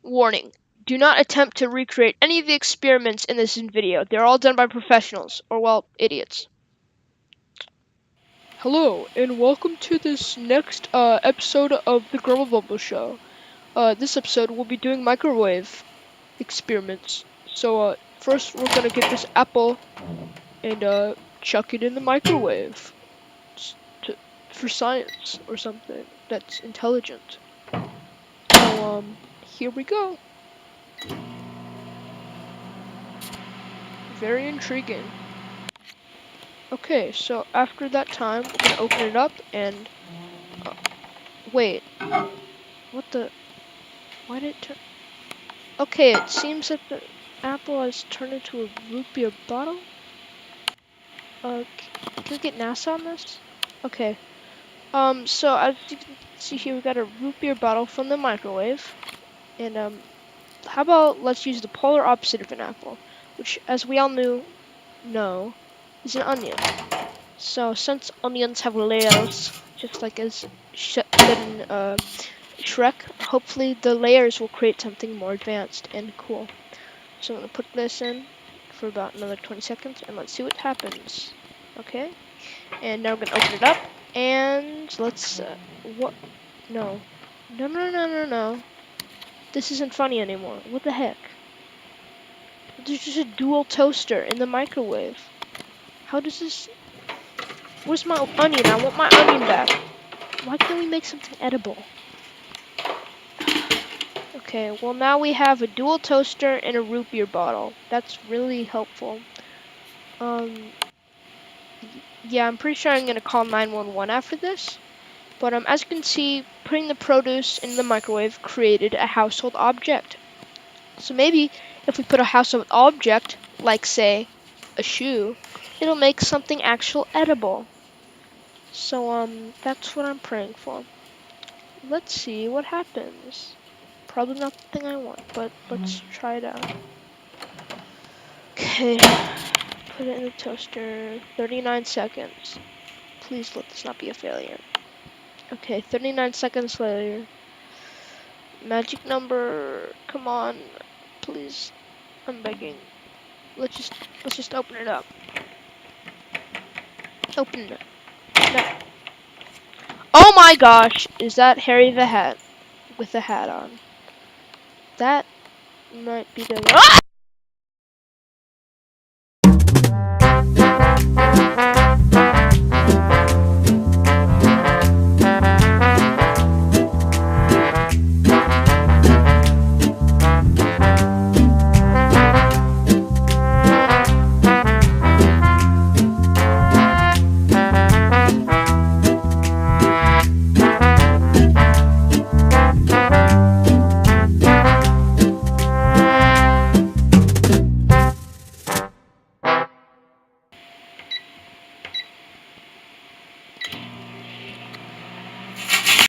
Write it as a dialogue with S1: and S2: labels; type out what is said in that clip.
S1: Warning. Do not attempt to recreate any of the experiments in this video. They're all done by professionals, or well, idiots. Hello, and welcome to this next episode of the Grubble Bubble Show. This episode we'll be doing microwave experiments. So first we're gonna get this apple and chuck it in the microwave for science or something that's intelligent. So here we go. Very intriguing. Okay, so after that time, we're gonna open it up and wait. What the? Why did it turn? Okay, it seems that the apple has turned into a root beer bottle. Can we get NASA on this? Okay. So as you can see here, we got a root beer bottle from the microwave, and how about let's use the polar opposite of an apple, which, as we all know, is an onion. So since onions have layers, just like as said in Shrek, hopefully the layers will create something more advanced and cool. So I'm gonna put this in for about another 20 seconds and let's see what happens. Okay, and now we're gonna open it up and let's what? No. This isn't funny anymore. What the heck? There's just a dual toaster in the microwave. How does this? Where's my onion? I want my onion back. Why can't we make something edible? Okay, well now we have a dual toaster and a root beer bottle. That's really helpful. Yeah, I'm pretty sure I'm gonna call 911 after this. But as you can see, putting the produce in the microwave created a household object. So maybe if we put a household object, like say, a shoe, it'll make something actual edible. So that's what I'm praying for. Let's see what happens. Probably not the thing I want, but let's try it out. Okay, put it in the toaster. 39 seconds. Please let this not be a failure. Okay, 39 seconds later. Magic number. Come on, please. I'm begging. Let's just open it up. Open it. No. Oh my gosh! Is that Harry the Hat with the hat on? That might be the. Ah!